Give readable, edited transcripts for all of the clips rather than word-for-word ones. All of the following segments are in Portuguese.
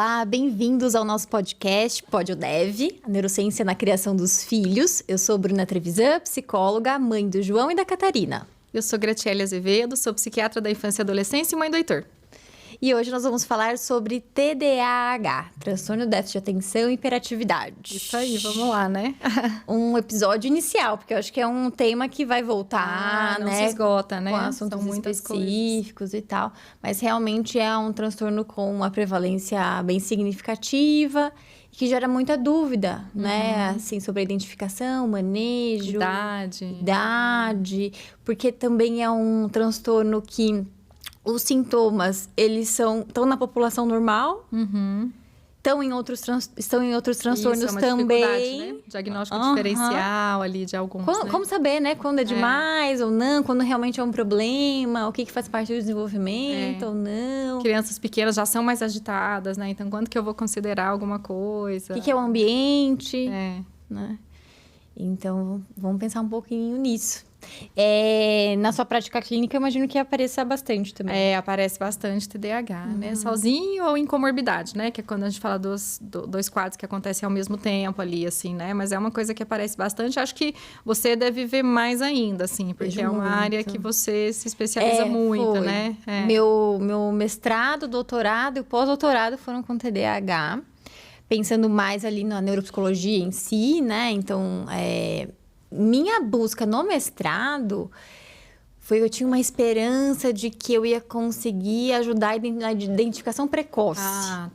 Olá, bem-vindos ao nosso podcast PodioDev, a neurociência na criação dos filhos. Eu sou Bruna Trevisan, psicóloga, mãe do João e da Catarina. Eu sou Graciele Azevedo, sou psiquiatra da infância e adolescência e mãe do Heitor. E hoje nós vamos falar sobre TDAH, transtorno de déficit de atenção e hiperatividade. Isso aí, vamos lá, né? Um episódio inicial, porque eu acho que é um tema que vai voltar, não né? se esgota, né? Com assuntos São muitas específicos e tal. Mas realmente é um transtorno com uma prevalência bem significativa e que gera muita dúvida, né? Assim, sobre a identificação, manejo... Idade. Porque também é um transtorno que... Os sintomas, eles estão na população normal, estão em outros transtornos isso, é uma também. né? Diagnóstico diferencial ali de alguns, Como saber, né? Quando é demais ou não, quando realmente é um problema, o que faz parte do desenvolvimento ou não. Crianças pequenas já são mais agitadas, né? Então, quando que eu vou considerar alguma coisa? O que é o ambiente, né? Então, vamos pensar um pouquinho nisso. Na sua prática clínica, eu imagino que apareça bastante também. Aparece bastante TDAH, né? Sozinho ou em comorbidade, né? Que é quando a gente fala dois quadros que acontecem ao mesmo tempo ali, assim, né? Mas é uma coisa que aparece bastante. Acho que você deve ver mais ainda, assim, porque é uma área que você se especializa muito, né? Meu mestrado, doutorado e o pós-doutorado foram com TDAH. Pensando mais ali na neuropsicologia em si, né? Então, minha busca no mestrado eu tinha uma esperança de que eu ia conseguir ajudar na identificação precoce. Tá.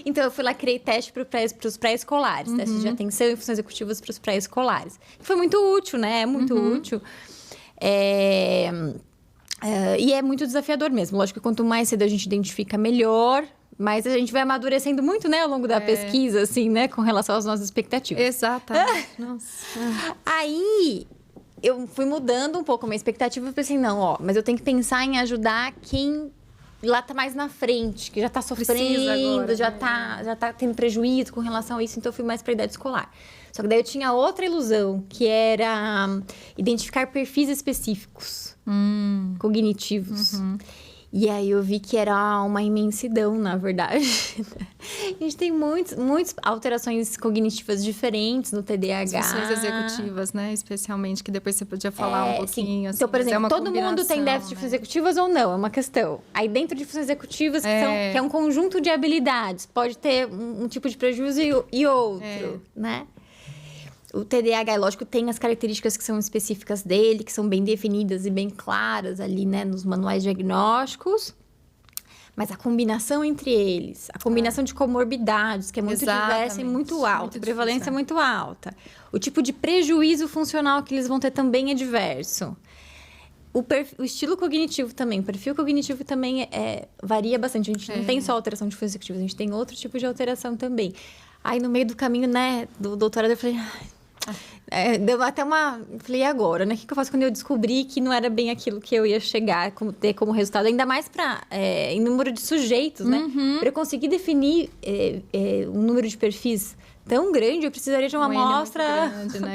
Então, eu fui lá, criei teste para os pré-escolares. Testes de atenção e funções executivas para os pré-escolares. Foi muito útil, né? É muito útil. E é muito desafiador mesmo. Lógico que quanto mais cedo a gente identifica, melhor... Mas a gente vai amadurecendo muito, né, ao longo da pesquisa, assim, né, com relação às nossas expectativas. Exatamente. Nossa. Aí, eu fui mudando um pouco a minha expectativa. Eu pensei, não, mas eu tenho que pensar em ajudar quem lá tá mais na frente, que já tá sofrendo, agora, já tá tendo prejuízo com relação a isso. Então, eu fui mais pra idade escolar. Só que daí eu tinha outra ilusão, que era identificar perfis específicos, cognitivos. E aí eu vi que era uma imensidão, na verdade. A gente tem muitas alterações cognitivas diferentes no TDAH. Funções executivas, né? Especialmente, que depois você podia falar um pouquinho. Assim, então, por exemplo, todo mundo tem déficit de funções executivas ou não? É uma questão. Aí, dentro de funções executivas, que é um conjunto de habilidades, pode ter um tipo de prejuízo e outro, né? O TDAH, lógico, tem as características que são específicas dele, que são bem definidas e bem claras ali, né, nos manuais diagnósticos. Mas a combinação entre eles, a combinação de comorbidades, que é muito diversa e muito alta, a prevalência é muito alta. O tipo de prejuízo funcional que eles vão ter também é diverso. O estilo cognitivo também, o perfil cognitivo também varia bastante. A gente não tem só alteração de funções executivas, a gente tem outro tipo de alteração também. Aí, no meio do caminho, né, do doutorado, eu falei... deu até falei, e agora, né? O que eu faço quando eu descobri que não era bem aquilo que eu ia chegar, ter como resultado? Ainda mais em número de sujeitos, né? Para eu conseguir definir um número de perfis tão grande, eu precisaria de uma amostra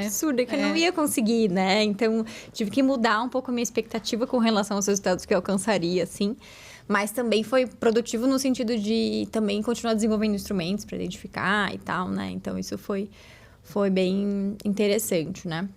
absurda, que eu não ia conseguir, né? Então, tive que mudar um pouco a minha expectativa com relação aos resultados que eu alcançaria, assim. Mas também foi produtivo no sentido de também continuar desenvolvendo instrumentos para identificar e tal, né? Então, isso foi bem interessante, né?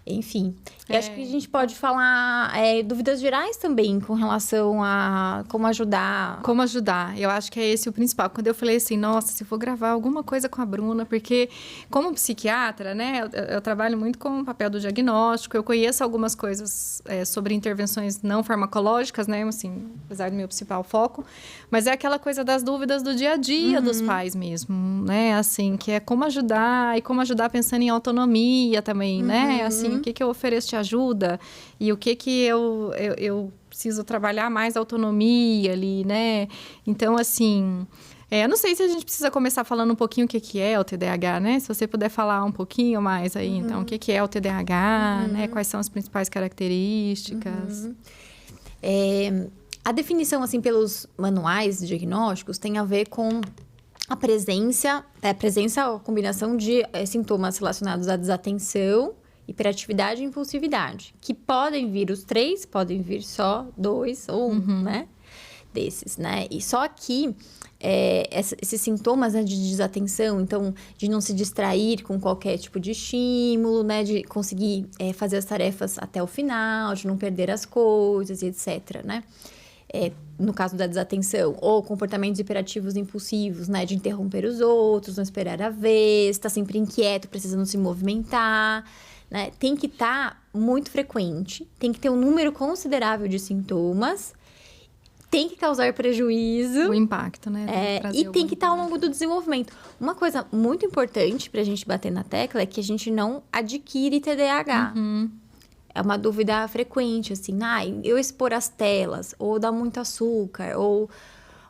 Enfim, eu acho que a gente pode falar dúvidas gerais também com relação a como ajudar. Como ajudar, eu acho que é esse o principal. Quando eu falei assim, nossa, se eu for gravar alguma coisa com a Bruna, porque como psiquiatra, né, eu trabalho muito com o papel do diagnóstico, eu conheço algumas coisas sobre intervenções não farmacológicas, né, assim, apesar do meu principal foco, mas é aquela coisa das dúvidas do dia a dia dos pais mesmo, né, assim, que é como ajudar, e como ajudar pensando em autonomia também, né, assim, o que eu ofereço de ajuda e o que eu preciso trabalhar mais autonomia ali, né? Então, assim, eu não sei se a gente precisa começar falando um pouquinho o que é o TDAH, né? Se você puder falar um pouquinho mais aí, então, o que é o TDAH, né? Quais são as principais características? A definição, assim, pelos manuais diagnósticos tem a ver com a presença ou combinação de sintomas relacionados à desatenção, hiperatividade e impulsividade, que podem vir os três, podem vir só dois ou um, né? desses, né? E só que esses sintomas, né, de desatenção, então, de não se distrair com qualquer tipo de estímulo, né? De conseguir fazer as tarefas até o final, de não perder as coisas, etc, né? No caso da desatenção, ou comportamentos hiperativos impulsivos, né? De interromper os outros, não esperar a vez, tá sempre inquieto, precisando se movimentar, né? Tem que estar muito frequente, tem que ter um número considerável de sintomas, tem que causar prejuízo. O impacto, né? E tem que estar ao longo do desenvolvimento. Uma coisa muito importante pra gente bater na tecla é que a gente não adquire TDAH. É uma dúvida frequente, assim, eu expor as telas, ou dar muito açúcar, ou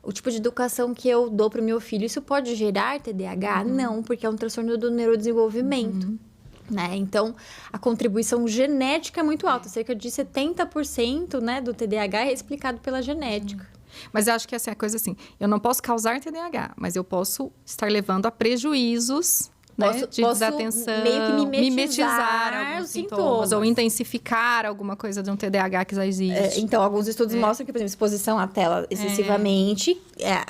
o tipo de educação que eu dou pro meu filho, isso pode gerar TDAH? Não, porque é um transtorno do neurodesenvolvimento. Né? Então, a contribuição genética é muito alta. Cerca de 70%, né, do TDAH é explicado pela genética. Mas eu acho que essa é a coisa assim, eu não posso causar TDAH, mas eu posso estar levando a prejuízos, né, de desatenção, meio que mimetizar alguns sintomas, ou intensificar alguma coisa de um TDAH que já existe. Então, alguns estudos mostram que, por exemplo, exposição à tela excessivamente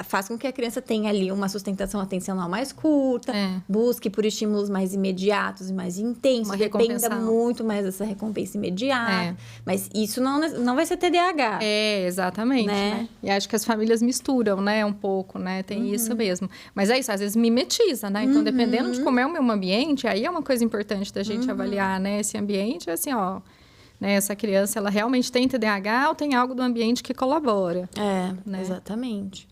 faz com que a criança tenha ali uma sustentação atencional mais curta, busque por estímulos mais imediatos e mais intensos, dependa muito mais dessa recompensa imediata. Mas isso não vai ser TDAH. Exatamente. Né? E acho que as famílias misturam, né, um pouco, né? Tem isso mesmo. Mas é isso, às vezes mimetiza, né? Então, dependendo de como é o meu ambiente, aí é uma coisa importante da gente avaliar, né? Esse ambiente, assim, ó... Né, essa criança, ela realmente tem TDAH ou tem algo do ambiente que colabora? Né? Exatamente.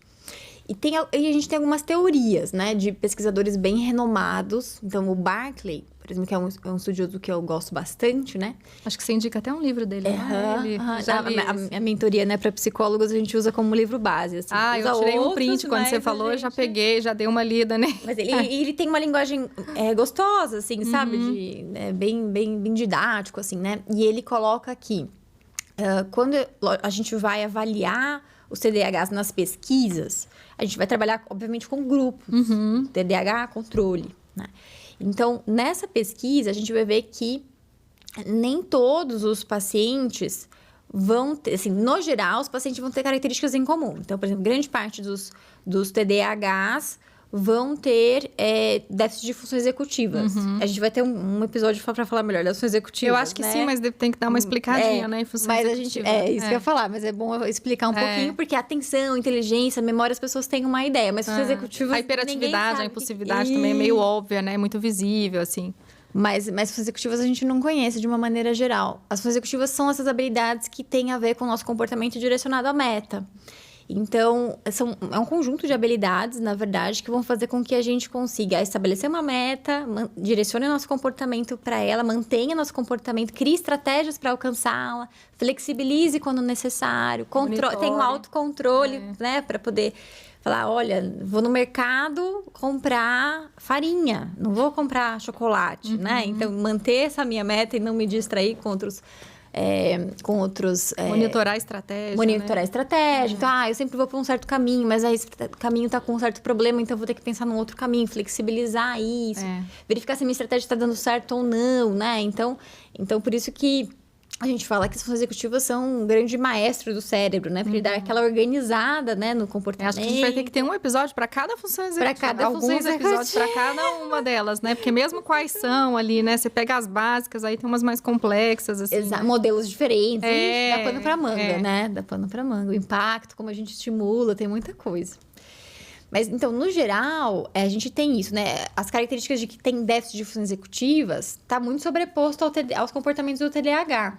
E a gente tem algumas teorias, né? De pesquisadores bem renomados. Então, o Barkley, por exemplo, que é um estudioso que eu gosto bastante, né? Acho que você indica até um livro dele, né? A mentoria, né, para psicólogos, a gente usa como livro base. Assim. Eu tirei um print quando você falou, eu já peguei, já dei uma lida, né? Mas ele tem uma linguagem gostosa, assim, sabe? Bem didático, assim, né? E ele coloca aqui, quando a gente vai avaliar os TDAHs nas pesquisas, a gente vai trabalhar, obviamente, com grupos. TDAH, controle, né? Então, nessa pesquisa, a gente vai ver que nem todos os pacientes vão ter... Assim, no geral, os pacientes vão ter características em comum. Então, por exemplo, grande parte dos TDAHs vão ter déficit de funções executivas. A gente vai ter um episódio para falar melhor das funções executivas. Eu acho que sim, mas tem que dar uma explicadinha, né? Em funções executivas. Isso que eu ia falar, mas é bom explicar um pouquinho, porque atenção, inteligência, memória, as pessoas têm uma ideia, mas funções executivas. A hiperatividade, a impulsividade também é meio óbvia, né? Muito visível, assim. Mas funções executivas a gente não conhece de uma maneira geral. As funções executivas são essas habilidades que têm a ver com o nosso comportamento direcionado à meta. Então, é um conjunto de habilidades, na verdade, que vão fazer com que a gente consiga estabelecer uma meta, direcione o nosso comportamento para ela, mantenha nosso comportamento, crie estratégias para alcançá-la, flexibilize quando necessário, tenha um autocontrole, né, para poder falar, olha, vou no mercado comprar farinha, não vou comprar chocolate, né? Então, manter essa minha meta e não me distrair com outros... monitorar a estratégia. Monitorar a estratégia. Então, eu sempre vou para um certo caminho, mas aí esse caminho está com um certo problema, então eu vou ter que pensar num outro caminho, flexibilizar isso, verificar se a minha estratégia está dando certo ou não, né? Então, por isso que a gente fala que as funções executivas são um grande maestro do cérebro, né? Para ele dar aquela organizada, né, no comportamento. Acho que a gente vai ter que ter um episódio para cada função executiva. Alguns episódios para cada uma delas, né? Porque mesmo quais são ali, né? Você pega as básicas, aí tem umas mais complexas, assim. Exato. Né? Modelos diferentes. Dá pano para manga, né? Dá pano para manga. O impacto, como a gente estimula, tem muita coisa. Mas, então, no geral, a gente tem isso, né? As características de que tem déficit de funções executivas está muito sobreposto aos comportamentos do TDAH,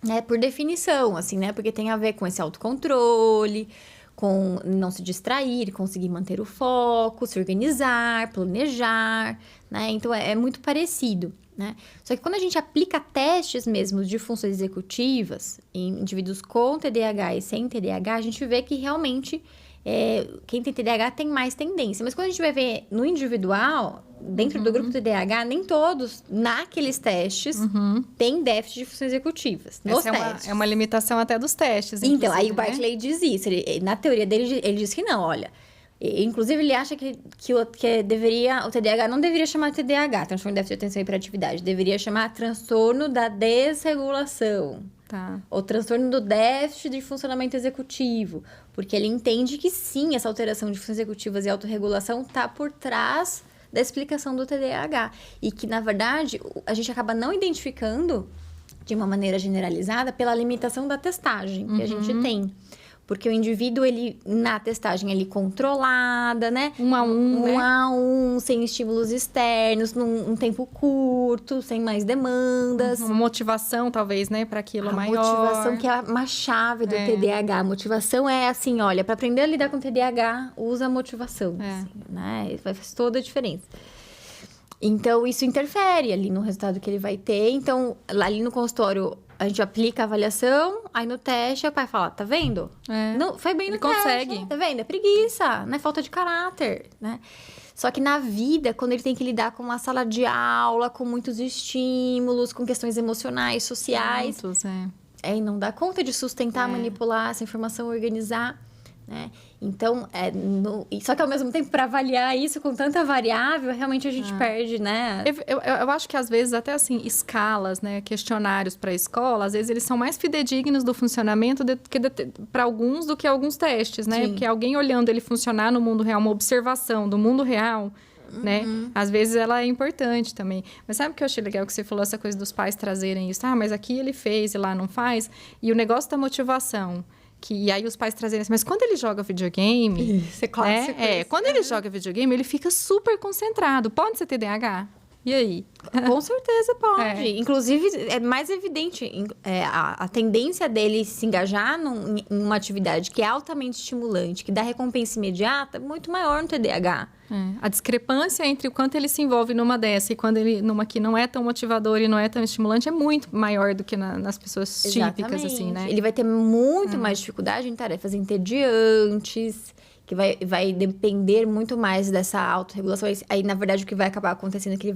né? Por definição, assim, né? Porque tem a ver com esse autocontrole, com não se distrair, conseguir manter o foco, se organizar, planejar, né? Então, é muito parecido, né? Só que quando a gente aplica testes mesmo de funções executivas em indivíduos com TDAH e sem TDAH, a gente vê que realmente... quem tem TDAH tem mais tendência. Mas quando a gente vai ver no individual, dentro do grupo TDAH, nem todos, naqueles testes, têm déficit de funções executivas. Essa é uma limitação até dos testes. Então, aí o Barkley diz isso. Na teoria dele, ele diz que não, olha. Inclusive, ele acha que o TDAH não deveria chamar TDAH, transtorno de déficit de atenção e hiperatividade. Deveria chamar transtorno da desregulação. Tá. O transtorno do déficit de funcionamento executivo, porque ele entende que sim, essa alteração de funções executivas e autorregulação está por trás da explicação do TDAH. E que, na verdade, a gente acaba não identificando de uma maneira generalizada pela limitação da testagem que a gente tem. Porque o indivíduo, ele, na testagem, ele controlada, né? Um a um, sem estímulos externos, num tempo curto, sem mais demandas. Uma motivação, talvez, né? Para aquilo maior. A motivação que é uma chave do TDAH. A motivação é assim, olha, para aprender a lidar com o TDAH, usa a motivação. Assim, né? Faz toda a diferença. Então, isso interfere ali no resultado que ele vai ter. Então, ali no consultório, a gente aplica a avaliação, aí no teste o pai fala, tá vendo? Não, foi bem no teste. Ele consegue. Tá vendo? É preguiça, né? Falta de caráter, né? Só que na vida, quando ele tem que lidar com uma sala de aula, com muitos estímulos, com questões emocionais, sociais... Aí não dá conta de sustentar, manipular essa informação, organizar, né? Então, só que ao mesmo tempo, para avaliar isso com tanta variável, realmente a gente perde, né? Eu acho que às vezes até assim, escalas, né, questionários para a escola, às vezes eles são mais fidedignos do funcionamento para alguns do que alguns testes, né? Sim. Porque alguém olhando ele funcionar no mundo real, uma observação do mundo real, né? Às vezes ela é importante também. Mas sabe o que eu achei legal que você falou, essa coisa dos pais trazerem isso? Ah, mas aqui ele fez e lá não faz. E o negócio da motivação. E aí os pais trazerem assim, mas quando ele joga videogame... Isso é clássico. Quando ele joga videogame, ele fica super concentrado. Pode ser TDAH? E aí? Com certeza pode. Inclusive, é mais evidente a tendência dele se engajar em uma atividade que é altamente estimulante, que dá recompensa imediata, muito maior no TDAH. A discrepância entre o quanto ele se envolve numa dessa e quando ele numa que não é tão motivadora e não é tão estimulante é muito maior do que nas pessoas típicas, assim, né? Ele vai ter muito mais dificuldade em tarefas entediantes, que vai depender muito mais dessa autorregulação. Aí, na verdade, o que vai acabar acontecendo é que ele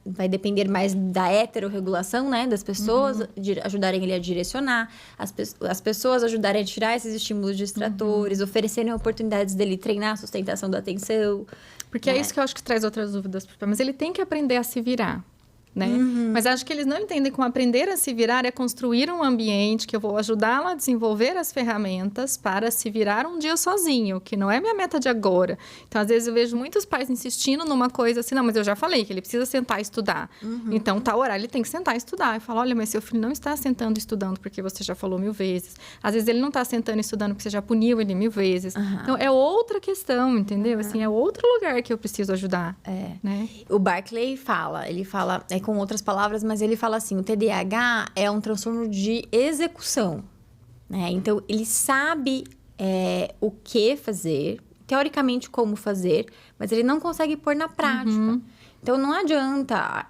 vai depender mais da heterorregulação, né? Das pessoas ajudarem ele a direcionar, as pessoas ajudarem a tirar esses estímulos distratores, oferecerem oportunidades dele treinar a sustentação da atenção. Porque é isso que eu acho que traz outras dúvidas. Mas ele tem que aprender a se virar. Né? Mas acho que eles não entendem que aprender a se virar é construir um ambiente que eu vou ajudá-lo a desenvolver as ferramentas para se virar um dia sozinho, que não é minha meta de agora. Então, às vezes, eu vejo muitos pais insistindo numa coisa assim, não, mas eu já falei que ele precisa sentar e estudar. Então, tal horário, ele tem que sentar e estudar. Eu falo, olha, mas seu filho não está sentando e estudando porque você já falou 1000 vezes. Às vezes, ele não está sentando e estudando porque você já puniu ele 1000 vezes. Então, é outra questão, entendeu? Assim, é outro lugar que eu preciso ajudar. Né? O Barclay fala, com outras palavras, mas ele fala assim, o TDAH é um transtorno de execução, né? Então, ele sabe o que fazer, teoricamente como fazer, mas ele não consegue pôr na prática. Então, não adianta,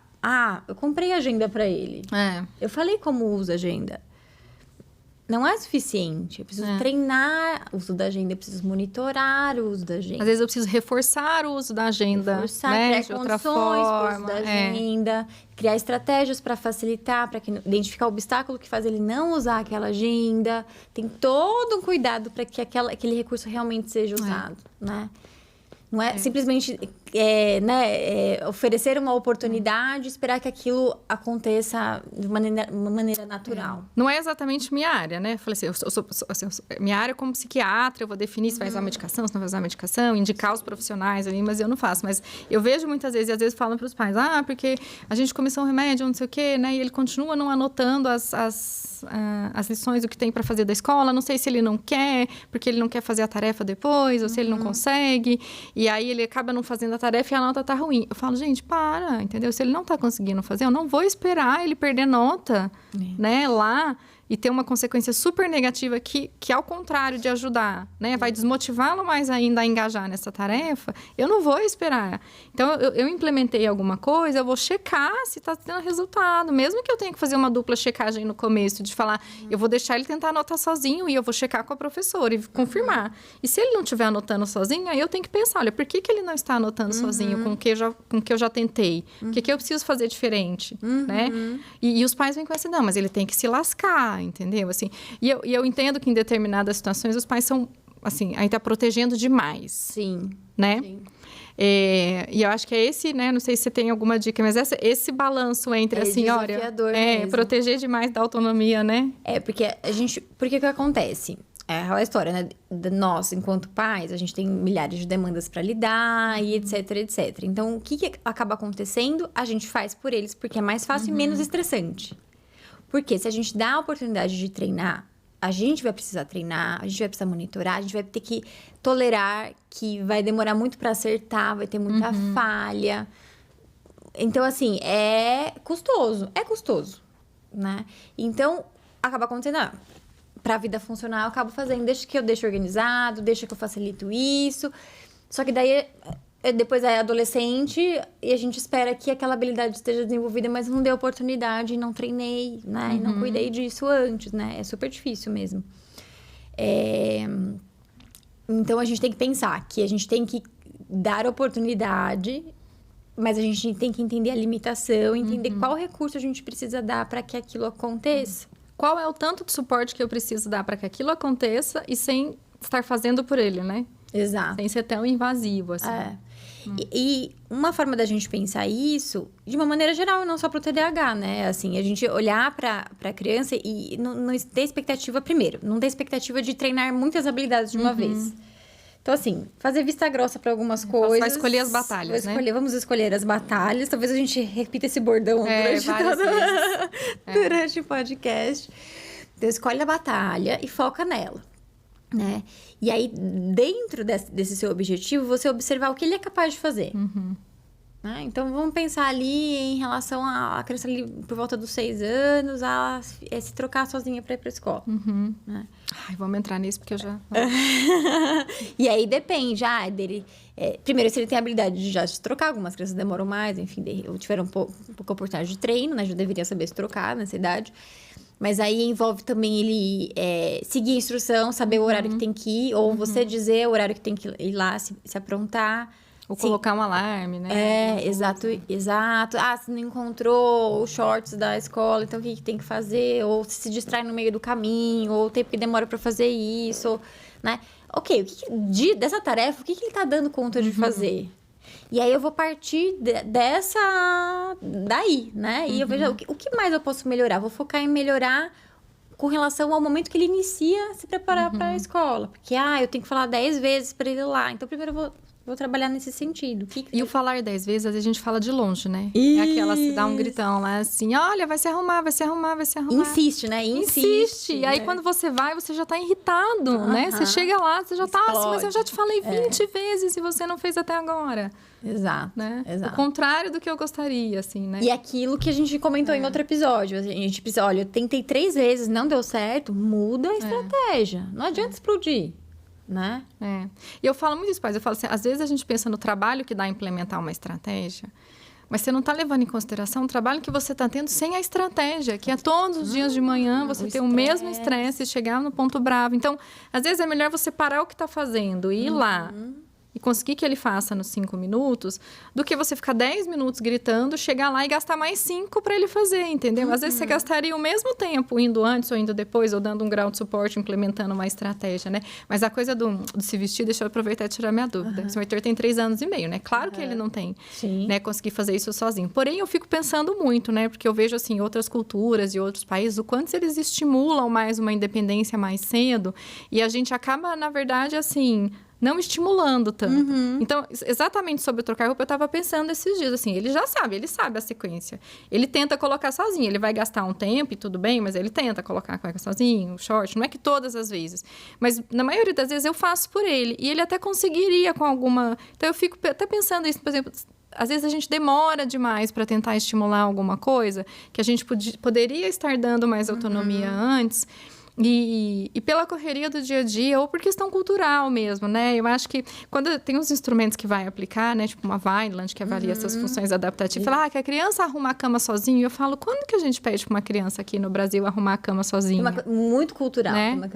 eu comprei agenda para ele. Eu falei como usa agenda. Não é suficiente. Eu preciso treinar o uso da agenda, eu preciso monitorar o uso da agenda. Às vezes eu preciso reforçar o uso da agenda, né? De outra forma. Para o uso da agenda, criar estratégias para facilitar, para identificar o obstáculo que faz ele não usar aquela agenda. Tem todo um cuidado para que aquele recurso realmente seja usado, né? Não é simplesmente oferecer uma oportunidade e esperar que aquilo aconteça de uma maneira natural. Não é exatamente minha área, né? Eu falei assim, minha área como psiquiatra, eu vou definir se vai usar medicação, se não vai usar medicação, indicar os profissionais ali, mas eu não faço. Mas eu vejo muitas vezes, e às vezes falam para os pais, porque a gente começou um remédio, não sei o quê, né? E ele continua não anotando as lições, o que tem para fazer da escola. Não sei se ele não quer, porque ele não quer fazer a tarefa depois, ou se ele não consegue. E aí, ele acaba não fazendo a tarefa e a nota tá ruim. Eu falo, gente, entendeu? Se ele não tá conseguindo fazer, eu não vou esperar ele perder nota, né, lá... E ter uma consequência super negativa que ao contrário de ajudar, né? Vai desmotivá-lo mais ainda a engajar nessa tarefa. Eu não vou esperar. Então, eu implementei alguma coisa, eu vou checar se está tendo resultado. Mesmo que eu tenha que fazer uma dupla checagem no começo, de falar, eu vou deixar ele tentar anotar sozinho e eu vou checar com a professora e confirmar. E se ele não estiver anotando sozinho, aí eu tenho que pensar, olha, por que ele não está anotando sozinho com o que eu já tentei? O que eu preciso fazer diferente, né? E os pais vêm com essa, não, mas ele tem que se lascar, entendeu? Assim, e eu entendo que em determinadas situações os pais são, assim, aí tá protegendo demais. Sim. Né? Sim. E eu acho que é esse, né? Não sei se você tem alguma dica, mas esse balanço entre, assim, olha... mesmo. Proteger demais da autonomia, né? Porque porque o que acontece? É aquela história, né? Nós, enquanto pais, a gente tem milhares de demandas para lidar e etc, etc. Então, o que acaba acontecendo? A gente faz por eles, porque é mais fácil e menos estressante. Porque se a gente dá a oportunidade de treinar, a gente vai precisar treinar, a gente vai precisar monitorar, a gente vai ter que tolerar que vai demorar muito para acertar, vai ter muita falha. Então, assim, é custoso, né? Então, acaba acontecendo, para a vida funcionar, eu acabo fazendo, deixa que eu deixo organizado, deixa que eu facilito isso. Só que daí, depois é adolescente e a gente espera que aquela habilidade esteja desenvolvida, mas não deu oportunidade, não treinei, né? E não cuidei disso antes, né? É super difícil mesmo. Então, a gente tem que pensar que a gente tem que dar oportunidade, mas a gente tem que entender a limitação, entender qual recurso a gente precisa dar para que aquilo aconteça. Qual é o tanto de suporte que eu preciso dar para que aquilo aconteça e sem estar fazendo por ele, né? Exato. Sem ser tão invasivo, assim. E uma forma da gente pensar isso, de uma maneira geral, não só para o TDAH, né? Assim, a gente olhar para a criança e não ter expectativa, primeiro, não ter expectativa de treinar muitas habilidades de uma vez. Então, assim, fazer vista grossa para algumas coisas. Vai escolher as batalhas, né? Vamos escolher as batalhas. Talvez a gente repita esse bordão durante o podcast. Então, escolhe a batalha e foca nela, né? E aí, dentro desse seu objetivo, você observar o que ele é capaz de fazer. Né? Então, vamos pensar ali em relação à criança ali por volta dos 6 anos, a se trocar sozinha para ir para a escola. Né? Ai, vamos entrar nisso, porque eu já... E aí, depende dele... primeiro, se ele tem a habilidade de já se trocar. Algumas crianças demoram mais, enfim, tiveram pouca oportunidade de treino, né? Já deveria saber se trocar nessa idade. Mas aí envolve também ele seguir a instrução, saber o horário que tem que ir, ou você dizer o horário que tem que ir lá, se aprontar. Ou colocar um alarme, né? Exato. Se não encontrou os shorts da escola, então o que tem que fazer? Ou se distrai no meio do caminho, ou o tempo que demora para fazer isso, né? Ok, dessa tarefa, o que ele tá dando conta de fazer? E aí, eu vou partir daí, né? E eu vejo o que mais eu posso melhorar. Vou focar em melhorar com relação ao momento que ele inicia a se preparar para a escola. Porque, eu tenho que falar 10 vezes para ele ir lá. Então, primeiro eu vou trabalhar nesse sentido. E o falar 10 vezes, às vezes a gente fala de longe, né? Isso. É aquela, se dá um gritão lá, assim, olha, vai se arrumar. Insiste, né? Insiste. E aí, quando você vai, você já tá irritado, né? Você chega lá, você já tá assim, mas eu já te falei 20 vezes e você não fez até agora. Exato, né? exato. O contrário do que eu gostaria, assim, né? E aquilo que a gente comentou em outro episódio. A gente precisa, olha, eu tentei 3 vezes, não deu certo, muda a estratégia. Não adianta explodir. Né? E eu falo muito isso, pais. Eu falo assim, às vezes a gente pensa no trabalho que dá a implementar uma estratégia, mas você não está levando em consideração o trabalho que você está tendo sem a estratégia, que é todos os dias de manhã você ter o mesmo estresse e chegar no ponto bravo. Então, às vezes é melhor você parar o que está fazendo e ir lá e conseguir que ele faça nos 5 minutos, do que você ficar 10 minutos gritando, chegar lá e gastar mais 5 para ele fazer, entendeu? Às vezes você gastaria o mesmo tempo indo antes ou indo depois, ou dando um grau de suporte, implementando uma estratégia, né? Mas a coisa do se vestir, deixa eu aproveitar e tirar minha dúvida. O Heitor tem 3 anos e meio, né? Claro que ele não tem, né, conseguir fazer isso sozinho. Porém, eu fico pensando muito, né? Porque eu vejo, assim, outras culturas e outros países, o quanto eles estimulam mais uma independência mais cedo, e a gente acaba, na verdade, assim... não estimulando tanto. Então, exatamente sobre o trocar roupa, eu estava pensando esses dias, assim, ele sabe a sequência. Ele tenta colocar sozinho, ele vai gastar um tempo e tudo bem, mas ele tenta colocar a cueca sozinho, o short, não é que todas as vezes. Mas, na maioria das vezes, eu faço por ele. E ele até conseguiria com alguma... Então, eu fico até pensando isso, por exemplo... Às vezes a gente demora demais para tentar estimular alguma coisa, que a gente poderia estar dando mais autonomia antes... E pela correria do dia a dia, ou por questão cultural mesmo, né? Eu acho que quando tem uns instrumentos que vai aplicar, né? Tipo uma Vineland, que avalia essas funções adaptativas. Fala, que a criança arruma a cama sozinho. Eu falo, quando que a gente pede para uma criança aqui no Brasil arrumar a cama sozinha? Muito cultural. Né?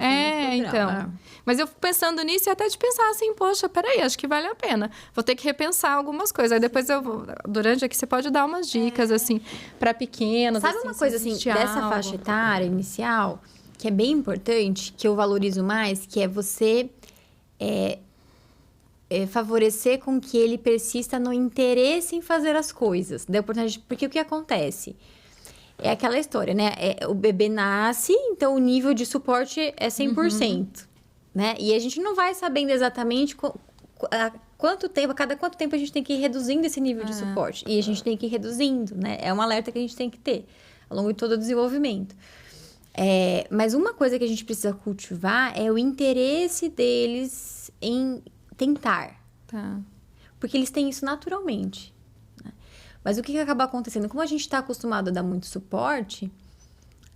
Então. Mas eu fico pensando nisso e até de pensar assim, poxa, peraí, acho que vale a pena. Vou ter que repensar algumas coisas. Aí depois durante aqui, você pode dar umas dicas, assim, para pequenos. Sabe assim, uma coisa, assim, dessa faixa etária inicial... que é bem importante, que eu valorizo mais, que é você favorecer com que ele persista no interesse em fazer as coisas. Da oportunidade, porque o que acontece? É aquela história, né? O bebê nasce, então o nível de suporte é 100%. Né? E a gente não vai sabendo exatamente a cada quanto tempo a gente tem que ir reduzindo esse nível de suporte. E a gente tem que ir reduzindo, né? É um alerta que a gente tem que ter ao longo de todo o desenvolvimento. Mas uma coisa que a gente precisa cultivar é o interesse deles em tentar. Tá. Porque eles têm isso naturalmente. Né? Mas o que acaba acontecendo? Como a gente está acostumado a dar muito suporte,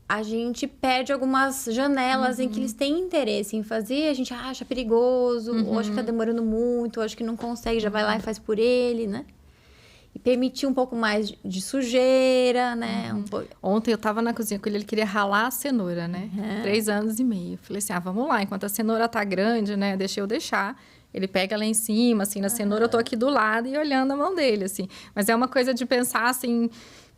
a gente perde algumas janelas em que eles têm interesse em fazer, a gente acha perigoso, ou acha que tá demorando muito, ou acha que não consegue, já vai lá e faz por ele, né? E permitir um pouco mais de sujeira, né? Ontem eu tava na cozinha com ele queria ralar a cenoura, né? 3 anos e meio. Falei assim, vamos lá, enquanto a cenoura tá grande, né? Deixa eu deixar. Ele pega lá em cima, assim, na cenoura, eu tô aqui do lado e olhando a mão dele, assim. Mas é uma coisa de pensar, assim...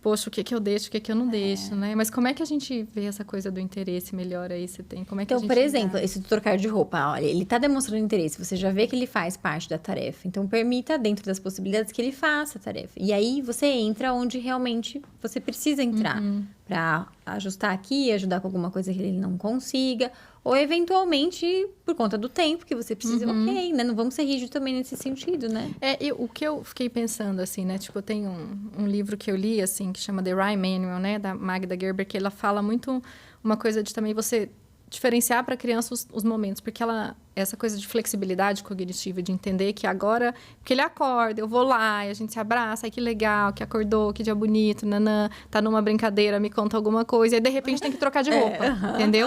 Poxa, o que eu deixo, o que eu não deixo, né? Mas como é que a gente vê essa coisa do interesse melhor aí? Você tem? Como é que a gente por exemplo, esse do trocar de roupa, olha, ele tá demonstrando interesse, você já vê que ele faz parte da tarefa. Então, permita, dentro das possibilidades, que ele faça a tarefa. E aí, você entra onde realmente você precisa entrar. Pra ajustar aqui, ajudar com alguma coisa que ele não consiga. Ou, eventualmente, por conta do tempo que você precisa, ok, né? Não vamos ser rígidos também nesse sentido, né? O que eu fiquei pensando, assim, né? Tipo, eu tenho um livro que eu li, assim, que chama The Rye Manual, né? Da Magda Gerber, que ela fala muito uma coisa de também você diferenciar para a criança os momentos, porque essa coisa de flexibilidade cognitiva, de entender que agora, porque ele acorda, eu vou lá, e a gente se abraça, ai que legal, que acordou, que dia bonito, nanã, tá numa brincadeira, me conta alguma coisa, e de repente tem que trocar de roupa, entendeu?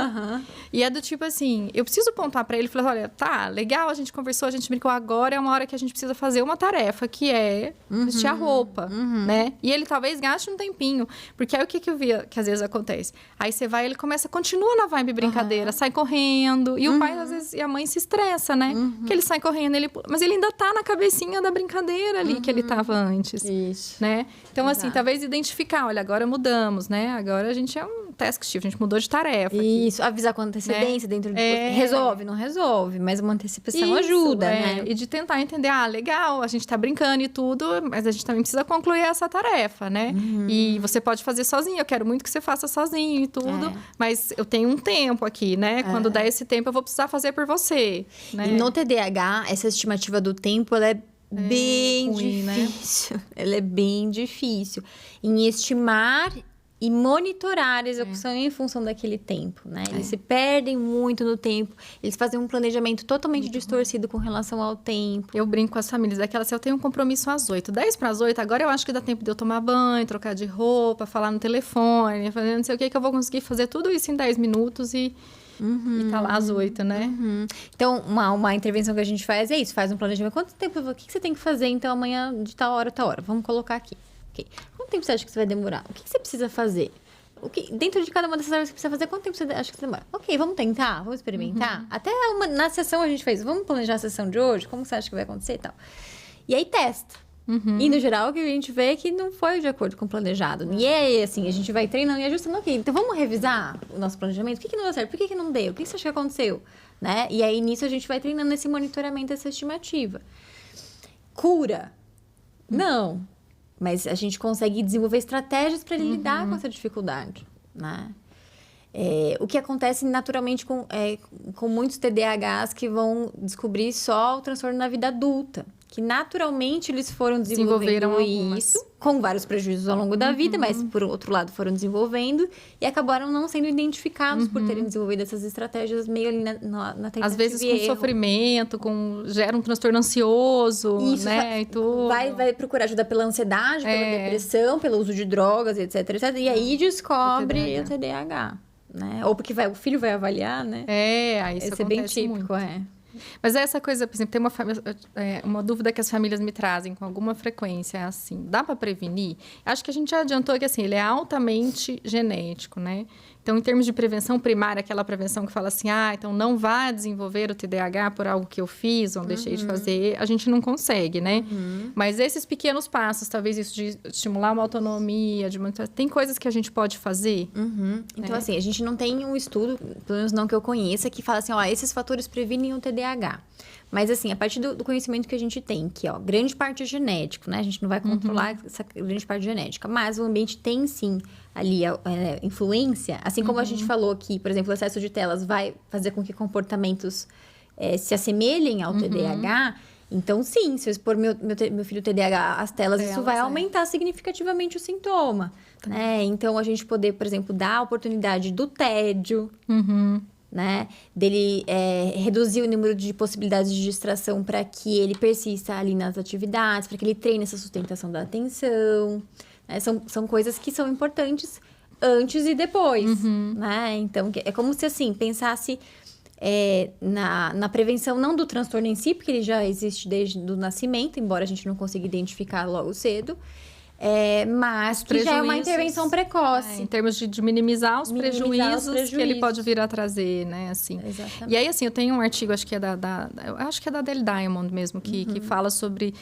E é do tipo assim, eu preciso pontuar para ele e falar, olha, tá, legal, a gente conversou, a gente brincou, agora é uma hora que a gente precisa fazer uma tarefa, que é vestir a roupa, né? E ele talvez gaste um tempinho, porque aí o que eu vi que às vezes acontece? Aí você vai, ele continua na vibe brincadeira, sai correndo, e o pai, às vezes, e a mãe se estressa, né? Que ele sai correndo, mas ele ainda tá na cabecinha da brincadeira ali que ele tava antes. Isso. Né? Então, assim, talvez identificar, olha, agora mudamos, né? Agora a gente é um task shift, a gente mudou de tarefa. Isso, avisar com antecedência dentro de... Resolve, não resolve, mas uma antecipação ajuda, né? E de tentar entender, legal, a gente tá brincando e tudo, mas a gente também precisa concluir essa tarefa, né? E você pode fazer sozinho, eu quero muito que você faça sozinho e tudo, mas eu tenho um tempo aqui, né? Quando der esse tempo, eu vou precisar fazer por você. Né? E no TDAH, essa estimativa do tempo, ela é bem ruim, difícil. Né? Ela é bem difícil. Em estimar e monitorar a execução em função daquele tempo, né? Eles se perdem muito no tempo. Eles fazem um planejamento totalmente distorcido com relação ao tempo. Eu brinco com as famílias daquelas, se eu tenho um compromisso às 8, 10 para as 8, agora eu acho que dá tempo de eu tomar banho, trocar de roupa, falar no telefone, fazer não sei o que eu vou conseguir fazer tudo isso em 10 minutos e tá lá às 8, né? Então, uma intervenção que a gente faz é isso, faz um planejamento. Quanto tempo, o que você tem que fazer, então, amanhã de tal hora, tal hora? Vamos colocar aqui. Okay. Quanto tempo você acha que você vai demorar? O que você precisa fazer? Dentro de cada uma dessas horas que você precisa fazer, quanto tempo você acha que você demora? Ok, vamos tentar, vamos experimentar. Até na sessão a gente fez, vamos planejar a sessão de hoje? Como você acha que vai acontecer e tal? E aí testa. E, no geral, o que a gente vê é que não foi de acordo com o planejado. E é assim, a gente vai treinando e ajustando. Ok, então vamos revisar o nosso planejamento? O que não deu certo? Por que não deu? O que você acha que aconteceu? Né? E aí, nisso, a gente vai treinando esse monitoramento, essa estimativa. Cura? Não. Mas a gente consegue desenvolver estratégias para lidar com essa dificuldade, né? O que acontece naturalmente com muitos TDAHs que vão descobrir só o transtorno na vida adulta. Que naturalmente eles foram desenvolvendo isso, com vários prejuízos ao longo da vida, mas por outro lado foram desenvolvendo e acabaram não sendo identificados por terem desenvolvido essas estratégias meio ali na tentativa. Às vezes com sofrimento, gera um transtorno ansioso, isso, né? E tudo. Vai procurar ajuda pela ansiedade, pela depressão, pelo uso de drogas, etc, etc. E aí descobre o TDAH. Né? Ou porque o filho vai avaliar, né? Aí isso é bem típico, Mas essa coisa, por exemplo, tem uma dúvida que as famílias me trazem com alguma frequência, é assim, dá para prevenir? Acho que a gente já adiantou que, assim, ele é altamente genético, né? Então, em termos de prevenção primária, aquela prevenção que fala assim, então não vá desenvolver o TDAH por algo que eu fiz ou deixei de fazer, a gente não consegue, né? Mas esses pequenos passos, talvez isso de estimular uma autonomia, tem coisas que a gente pode fazer? Então, assim, a gente não tem um estudo, pelo menos não que eu conheça, que fala assim, esses fatores previnem o TDAH. Mas, assim, a partir do conhecimento que a gente tem, que, ó, grande parte é genético, né? A gente não vai controlar essa grande parte genética. Mas o ambiente tem, sim, ali influência. Assim como a gente falou que, por exemplo, o excesso de telas vai fazer com que comportamentos se assemelhem ao TDAH. Então, sim, se eu expor meu filho TDAH às telas, isso vai aumentar significativamente o sintoma. Né? Então, a gente poder, por exemplo, dar a oportunidade do tédio... Né? Dele reduzir o número de possibilidades de distração para que ele persista ali nas atividades, para que ele treine essa sustentação da atenção. Né? São coisas que são importantes antes e depois. Né? Então, é como se, assim, pensasse na prevenção não do transtorno em si, porque ele já existe desde o nascimento, embora a gente não consiga identificar logo cedo. Mas que já é uma intervenção precoce. Em termos de minimizar os prejuízos que ele pode vir a trazer, né? Assim. Exatamente. E aí, assim, eu tenho um artigo, acho que é da Adele Diamond mesmo, que fala sobre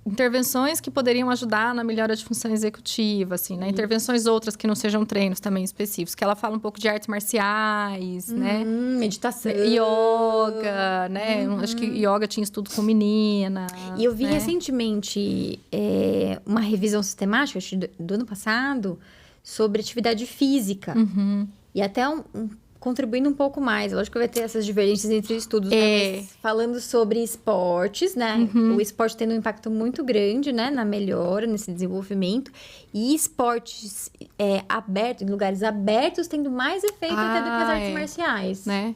intervenções que poderiam ajudar na melhora de função executiva, assim, né? Intervenções outras que não sejam treinos também específicos, que ela fala um pouco de artes marciais, né? Meditação. Yoga, né? Acho que yoga tinha estudo com menina. E eu vi recentemente uma revisão sistemática, acho do ano passado, sobre atividade física. E até contribuindo um pouco mais. Lógico que vai ter essas divergências entre estudos, né? Mas falando sobre esportes, né? O esporte tendo um impacto muito grande, né? Na melhora, nesse desenvolvimento. E esportes abertos, em lugares abertos, tendo mais efeito até do que as artes marciais. Né?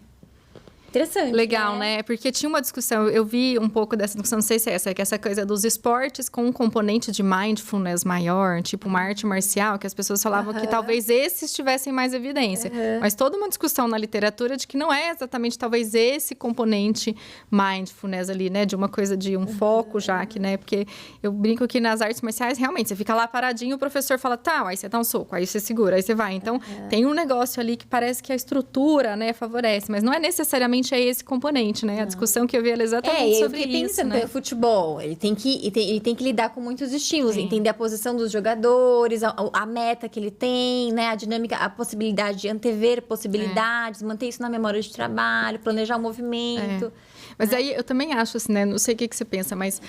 Interessante, legal, né? Porque tinha uma discussão, eu vi um pouco dessa discussão, não sei se é essa coisa dos esportes com um componente de mindfulness maior, tipo uma arte marcial, que as pessoas falavam que talvez esses tivessem mais evidência. Mas toda uma discussão na literatura de que não é exatamente talvez esse componente mindfulness ali, né? De uma coisa de um foco já, que, né? Porque eu brinco que nas artes marciais, realmente, você fica lá paradinho, o professor fala, tá, aí você dá um soco, aí você segura, aí você vai. Então, tem um negócio ali que parece que a estrutura, né, favorece, mas não é necessariamente esse componente, né? A discussão que eu vi era exatamente sobre isso, né? O futebol, ele tem que lidar com muitos estímulos, entender a posição dos jogadores, a meta que ele tem, né? A dinâmica, a possibilidade de antever possibilidades, manter isso na memória de trabalho, planejar o movimento. Mas aí eu também acho assim, né? Não sei o que você pensa, mas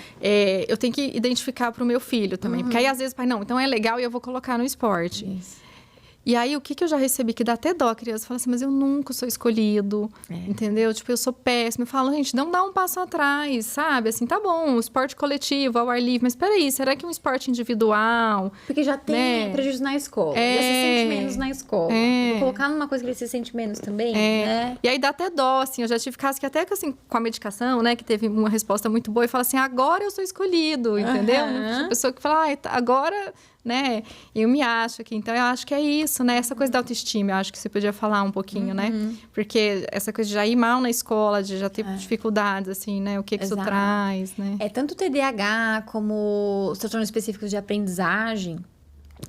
eu tenho que identificar para o meu filho também. Porque aí, às vezes, pai, não, então é legal e eu vou colocar no esporte. Isso. E aí, o que eu já recebi, que dá até dó, a criança fala assim, mas eu nunca sou escolhido, entendeu? Tipo, eu sou péssima. Eu falo, gente, não dá um passo atrás, sabe? Assim, tá bom, esporte coletivo, ao ar livre, mas peraí, será que um esporte individual... Porque já tem prejuízo na escola, já se sente menos na escola. Vou colocar numa coisa que ele se sente menos também, né? E aí dá até dó, assim, eu já tive casos que até assim, com a medicação, né, que teve uma resposta muito boa, e fala assim, agora eu sou escolhido, entendeu? A pessoa que fala, agora... né? Eu me acho aqui. Então, eu acho que é isso, né? Essa coisa da autoestima, eu acho que você podia falar um pouquinho, né? Porque essa coisa de já ir mal na escola, de já ter dificuldades, assim, né? O que isso traz, né? Tanto o TDAH como os transtornos específicos de aprendizagem,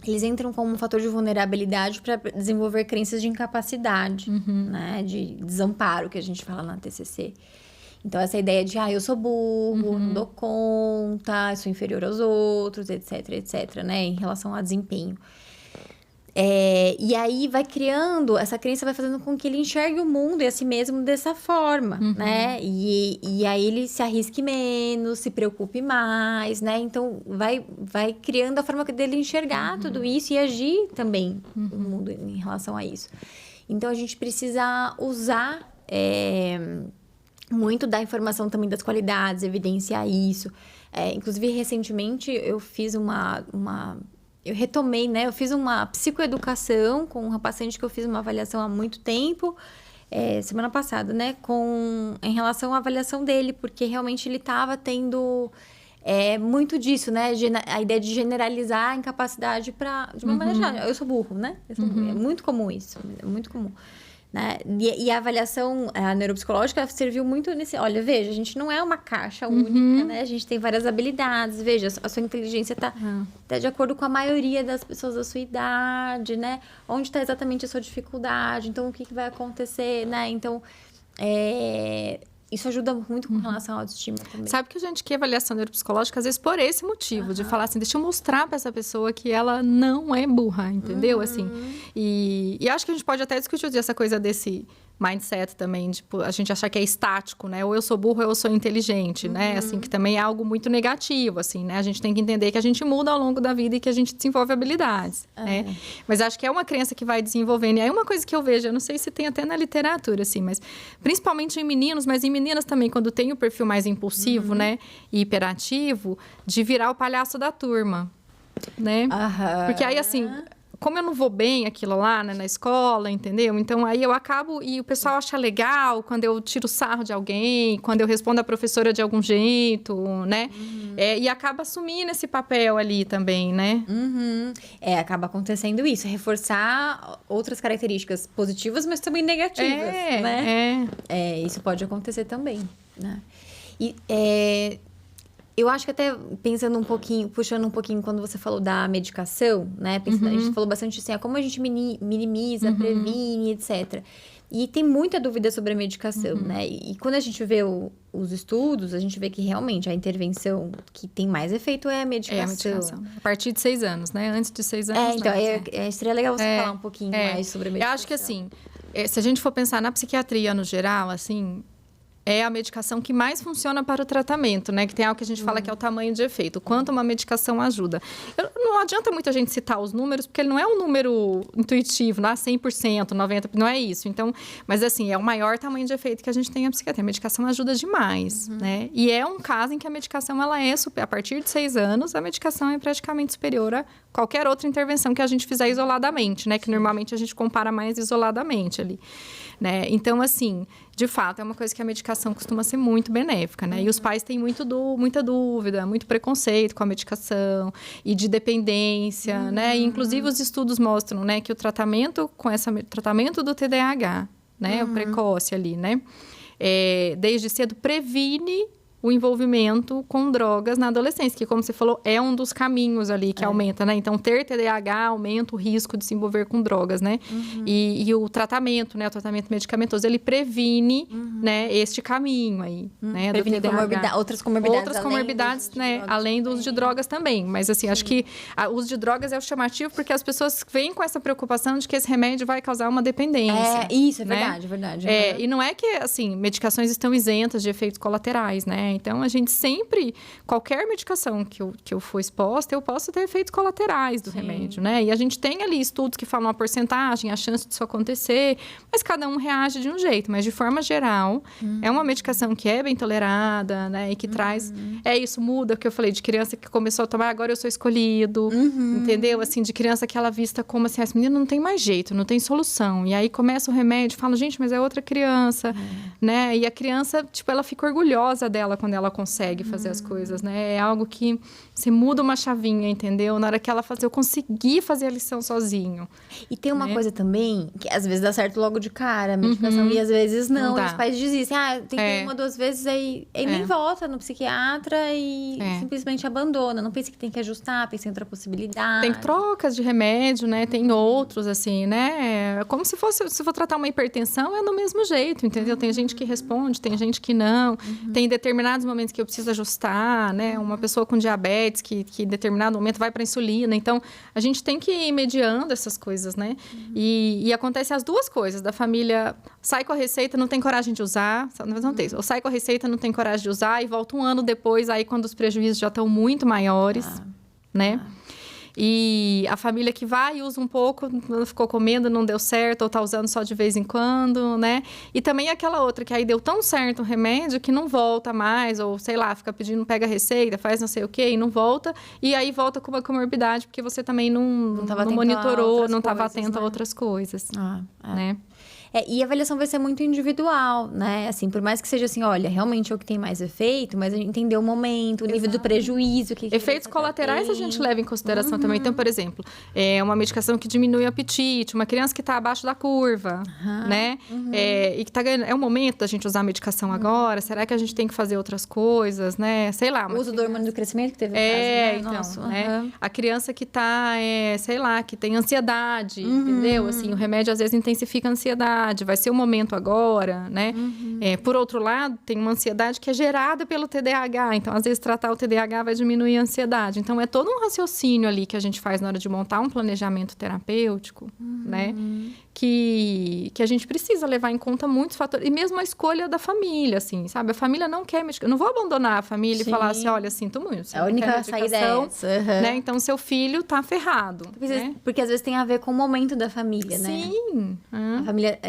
eles entram como um fator de vulnerabilidade para desenvolver crenças de incapacidade, né? De desamparo, que a gente fala na TCC. Então, essa ideia de, eu sou burro, não dou conta, sou inferior aos outros, etc, né? Em relação a desempenho. E aí, vai criando, essa crença vai fazendo com que ele enxergue o mundo e a si mesmo dessa forma, né? E aí, ele se arrisque menos, se preocupe mais, né? Então, vai criando a forma dele enxergar tudo isso e agir também o mundo em relação a isso. Então, a gente precisa usar... muito da informação também das qualidades, evidenciar isso. Inclusive, recentemente, eu fiz eu retomei, né? Eu fiz uma psicoeducação com um paciente que eu fiz uma avaliação há muito tempo, semana passada, né? Em relação à avaliação dele, porque realmente ele estava tendo muito disso, né? A ideia de generalizar a incapacidade de uma maneira geral. Eu sou burro, né? É muito comum isso, é muito comum. Né? E a avaliação neuropsicológica serviu muito nesse... Olha, veja, a gente não é uma caixa única, né? A gente tem várias habilidades. Veja, a sua inteligência tá de acordo com a maioria das pessoas da sua idade, né? Onde está exatamente a sua dificuldade? Então, o que vai acontecer, né? Então, isso ajuda muito com relação à autoestima também. Sabe que a gente quer avaliação neuropsicológica, às vezes, por esse motivo. De falar assim, deixa eu mostrar para essa pessoa que ela não é burra, entendeu? Assim, e acho que a gente pode até discutir essa coisa desse mindset também, tipo, a gente achar que é estático, né? Ou eu sou burro ou eu sou inteligente, né? Assim, que também é algo muito negativo, assim, né? A gente tem que entender que a gente muda ao longo da vida e que a gente desenvolve habilidades, né? Mas acho que é uma crença que vai desenvolvendo. E aí uma coisa que eu vejo, eu não sei se tem até na literatura, assim, mas principalmente em meninos, mas em meninas também, quando tem o perfil mais impulsivo, né? E hiperativo, de virar o palhaço da turma, né? Porque aí, assim, como eu não vou bem aquilo lá, né, na escola, entendeu? Então, aí eu acabo... E o pessoal acha legal quando eu tiro sarro de alguém, quando eu respondo a professora de algum jeito, né? E acaba assumindo esse papel ali também, né? Acaba acontecendo isso. Reforçar outras características positivas, mas também negativas, né? Isso pode acontecer também, né? E... eu acho que até pensando um pouquinho, puxando um pouquinho quando você falou da medicação, né? A gente falou bastante assim, como a gente minimiza, previne, etc. E tem muita dúvida sobre a medicação, né? E quando a gente vê os estudos, a gente vê que realmente a intervenção que tem mais efeito é a medicação. A partir de 6 anos, né? Antes de 6 anos, então, seria legal você falar um pouquinho mais sobre a medicação. Eu acho que assim, se a gente for pensar na psiquiatria no geral, assim... é a medicação que mais funciona para o tratamento, né? Que tem algo que a gente fala que é o tamanho de efeito. Quanto uma medicação ajuda. Não adianta muita gente citar os números, porque ele não é um número intuitivo, não é 100%, 90%, não é isso. Então, mas assim, é o maior tamanho de efeito que a gente tem na psiquiatria. A medicação ajuda demais, né? E é um caso em que a medicação, ela é, a partir de 6 anos, a medicação é praticamente superior a qualquer outra intervenção que a gente fizer isoladamente, né? Que normalmente a gente compara mais isoladamente ali, né? Então, assim, de fato, é uma coisa que a medicação costuma ser muito benéfica, né? E os pais têm muita dúvida, muito preconceito com a medicação e de dependência, né? E, inclusive, os estudos mostram, né, que o tratamento tratamento do TDAH, né? O precoce ali, né? Desde cedo previne o envolvimento com drogas na adolescência, que, como você falou, é um dos caminhos ali que aumenta, né? Então, ter TDAH aumenta o risco de se envolver com drogas, né? E o tratamento, né? O tratamento medicamentoso, ele previne, né? Este caminho aí, né? Previne outras comorbidades. Outras comorbidades, né? Além do uso de drogas também. Mas, assim, acho que o uso de drogas é o chamativo porque as pessoas vêm com essa preocupação de que esse remédio vai causar uma dependência. Isso, é né? verdade. E não é que, assim, medicações estão isentas de efeitos colaterais, né? Então, a gente sempre, qualquer medicação que eu for exposta, eu posso ter efeitos colaterais do remédio, né? E a gente tem ali estudos que falam a porcentagem, a chance disso acontecer, mas cada um reage de um jeito. Mas, de forma geral, é uma medicação que é bem tolerada, né? E que traz... isso muda, porque eu falei de criança que começou a tomar, agora eu sou escolhido, entendeu? Assim, de criança que ela vista como assim, essa menina não tem mais jeito, não tem solução. E aí começa o remédio, fala, gente, mas é outra criança, né? E a criança, tipo, ela fica orgulhosa dela quando ela consegue fazer as coisas, né? É algo que você muda uma chavinha, entendeu? Na hora que ela faz, eu consegui fazer a lição sozinho. E tem uma coisa também, que às vezes dá certo logo de cara, a medicação, e às vezes não. E os pais desistem. Tem que ir 1, 2 vezes, aí nem volta no psiquiatra e simplesmente abandona. Não pensa que tem que ajustar, pensa em outra possibilidade. Tem trocas de remédio, né? Tem outros, assim, né? É como se for tratar uma hipertensão, é do mesmo jeito, entendeu? Tem gente que responde, tem gente que não. Tem determinados momentos que eu preciso ajustar, né? Uma pessoa com diabetes que em determinado momento vai para insulina. Então, a gente tem que ir mediando essas coisas, né? E acontece as duas coisas. Da família sai com a receita, não tem coragem de usar. Não tem. Ou sai com a receita, não tem coragem de usar e volta 1 ano depois, aí quando os prejuízos já estão muito maiores, né? E a família que vai e usa um pouco, ficou comendo, não deu certo, ou tá usando só de vez em quando, né? E também aquela outra que aí deu tão certo o remédio que não volta mais, ou sei lá, fica pedindo, pega a receita, faz não sei o quê, e não volta. E aí volta com uma comorbidade, porque você também não monitorou, não estava atento a outras coisas, né? E a avaliação vai ser muito individual, né? Assim, por mais que seja assim, olha, realmente é o que tem mais efeito, mas a gente entender o momento, o nível do prejuízo. Efeitos colaterais a gente leva em consideração também. Então, por exemplo, uma medicação que diminui o apetite, uma criança que está abaixo da curva, né? E que está ganhando... É o momento da gente usar a medicação agora? Será que a gente tem que fazer outras coisas, né? Sei lá. O uso do hormônio do crescimento que teve no caso, então, né? A criança que está, sei lá, que tem ansiedade, entendeu? Assim, o remédio às vezes intensifica a ansiedade. ansiedade, vai ser o momento agora, né? Por outro lado, tem uma ansiedade que é gerada pelo TDAH. Então, às vezes, tratar o TDAH vai diminuir a ansiedade. Então, é todo um raciocínio ali que a gente faz na hora de montar um planejamento terapêutico, né? Que a gente precisa levar em conta muitos fatores. E mesmo a escolha da família, assim, sabe? A família não quer medicação. Eu não vou abandonar a família e falar assim, olha, sinto muito. A única saída é essa. Né? Então, seu filho tá ferrado. Porque às vezes tem a ver com o momento da família, né? Sim. A família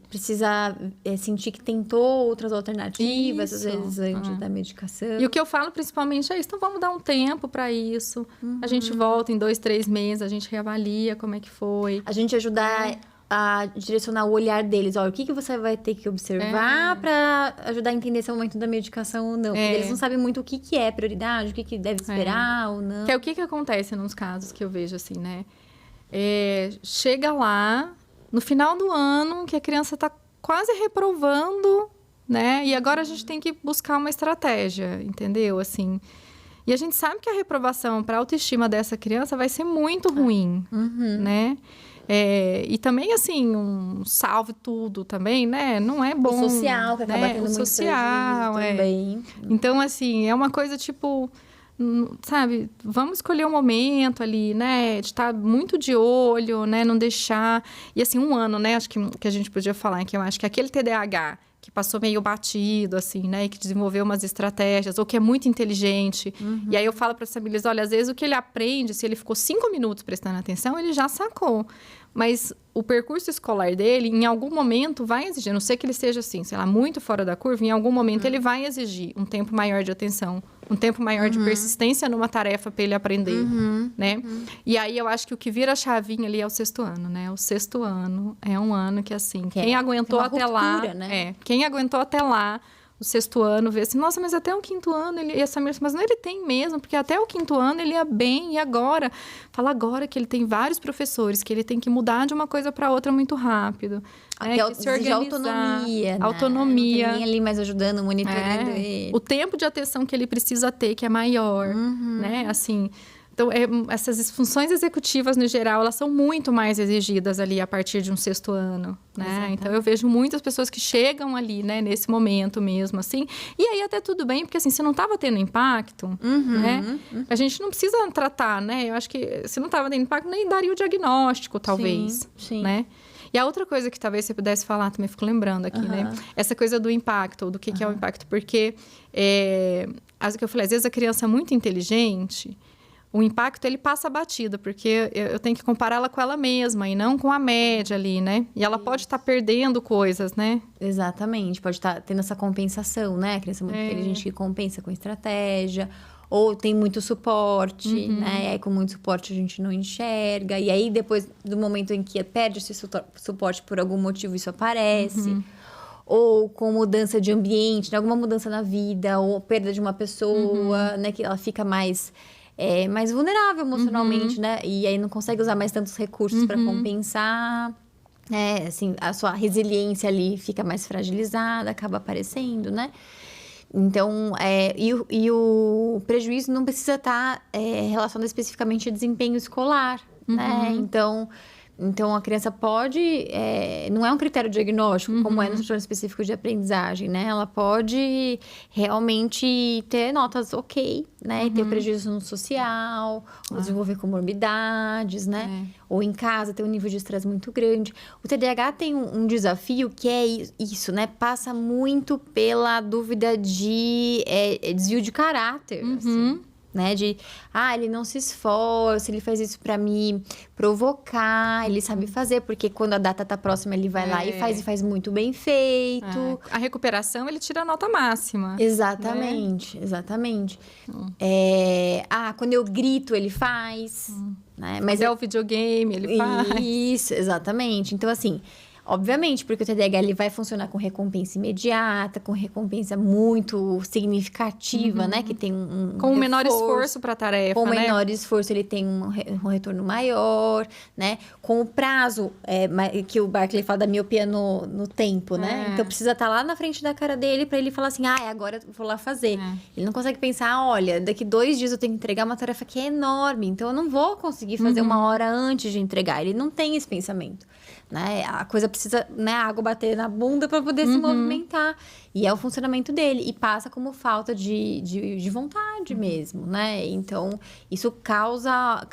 precisa sentir que tentou outras alternativas, às vezes, antes da medicação. E o que eu falo principalmente é isso. Então, vamos dar um tempo para isso. A gente volta em 2, 3 meses, a gente reavalia como é que foi. A gente ajudar a direcionar o olhar deles. Olha, o que você vai ter que observar para ajudar a entender se é o momento da medicação ou não. Porque eles não sabem muito o que é prioridade, o que deve esperar ou não. Que é o que acontece nos casos que eu vejo, assim, né? Chega lá, no final do ano, que a criança está quase reprovando, né? E agora a gente tem que buscar uma estratégia, entendeu? Assim... E a gente sabe que a reprovação para a autoestima dessa criança vai ser muito ruim, né? E também, assim, um salve tudo também, né? Não é bom. O social, que acaba tendo muito social, também. Então, assim, é uma coisa, tipo... Sabe, vamos escolher um momento ali, né? De estar muito de olho, né? Não deixar... E, assim, um ano, né? Acho que a gente podia falar, que eu acho que aquele TDAH... que passou meio batido, assim, né? E que desenvolveu umas estratégias, ou que é muito inteligente. E aí eu falo para as famílias, olha, às vezes o que ele aprende, se ele ficou 5 minutos prestando atenção, ele já sacou. Mas o percurso escolar dele, em algum momento, vai exigir, a não sei que ele esteja, assim, sei lá, muito fora da curva, em algum momento ele vai exigir um tempo maior de atenção, um tempo maior de persistência numa tarefa para ele aprender, né? E aí, eu acho que o que vira a chavinha ali é o 6º ano, né? O 6º ano é um ano que, assim, quem aguentou até lá... né? Quem aguentou até lá, o 6º ano, vê assim, nossa, mas até o 5º ano, mas não, ele tem mesmo, porque até o 5º ano ele ia bem, e agora? Fala agora que ele tem vários professores, que ele tem que mudar de uma coisa para outra muito rápido. Que se organizar, autonomia, né? Autonomia. Não tem ninguém ali mais ajudando, monitorando ele. O tempo de atenção que ele precisa ter, que é maior, né? Assim... Então, essas funções executivas, no geral, elas são muito mais exigidas ali a partir de um 6º ano, né? Exatamente. Então, eu vejo muitas pessoas que chegam ali, né? Nesse momento mesmo, assim. E aí, até tudo bem, porque, assim, se não estava tendo impacto, né? A gente não precisa tratar, né? Eu acho que se não estava tendo impacto, nem daria o diagnóstico, talvez, né? E a outra coisa que talvez você pudesse falar, também fico lembrando aqui, né? Essa coisa do impacto, do que é o impacto. Porque, o que eu falei, às vezes a criança é muito inteligente... O impacto, ele passa batido, porque eu tenho que compará-la com ela mesma e não com a média ali, né? E ela pode estar perdendo coisas, né? Exatamente, pode estar tendo essa compensação, né? A criança muito inteligente que compensa com estratégia, ou tem muito suporte, né? E aí, com muito suporte, a gente não enxerga. E aí, depois do momento em que perde esse suporte por algum motivo, isso aparece. Ou com mudança de ambiente, né? Alguma mudança na vida, ou perda de uma pessoa, né? Que ela fica mais vulnerável emocionalmente, né? E aí não consegue usar mais tantos recursos para compensar. Assim, a sua resiliência ali fica mais fragilizada, acaba aparecendo, né? Então, e o prejuízo não precisa estar relacionado especificamente a desempenho escolar, né? Então, a criança pode... não é um critério diagnóstico, como é no transtorno específico de aprendizagem, né? Ela pode realmente ter notas ok, né? E ter prejuízo no social, ou desenvolver comorbidades, né? Ou em casa, ter um nível de estresse muito grande. O TDAH tem um desafio que é isso, né? Passa muito pela dúvida de desvio de caráter, assim. Né? Ele não se esforça, ele faz isso pra me provocar, ele sabe fazer, porque quando a data tá próxima, ele vai lá e faz muito bem feito. A recuperação, ele tira a nota máxima. Exatamente, exatamente. Quando eu grito, ele faz. Né? Mas o videogame, ele faz. Isso, exatamente. Então, assim... Obviamente, porque o TDAH ele vai funcionar com recompensa imediata, com recompensa muito significativa, né? Que tem com um menor esforço para a tarefa, com menor esforço, ele tem um retorno maior, né? Com o prazo, que o Barkley fala da miopia no tempo, né? Então, precisa estar lá na frente da cara dele para ele falar assim, agora eu vou lá fazer. Ele não consegue pensar, olha, daqui 2 dias eu tenho que entregar uma tarefa que é enorme, então eu não vou conseguir fazer 1 hora antes de entregar. Ele não tem esse pensamento, né? A coisa precisa precisa, né, a água bater na bunda para poder se movimentar. E é o funcionamento dele. E passa como falta de vontade mesmo, né? Então, isso causa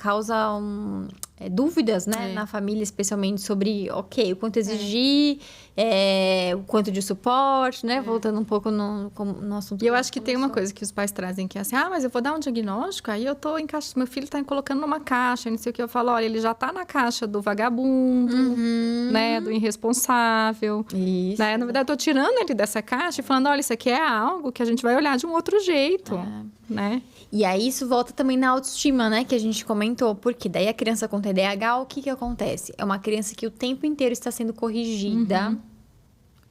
dúvidas, né? Na família, especialmente sobre, ok, o quanto exigir, o quanto de suporte, né? Voltando um pouco no assunto. E eu acho que tem uma coisa que os pais trazem que é assim, mas eu vou dar um diagnóstico, aí eu tô meu filho tá colocando numa caixa, não sei o que. Eu falo, olha, ele já tá na caixa do vagabundo, né? Do irresponsável. Isso. Né? Na verdade, eu tô tirando ele dessa caixa e falando, olha, isso aqui é algo que a gente vai olhar de um outro jeito, né? E aí, isso volta também na autoestima, né? Que a gente comentou. Porque daí a criança com TDAH, o que acontece? É uma criança que o tempo inteiro está sendo corrigida,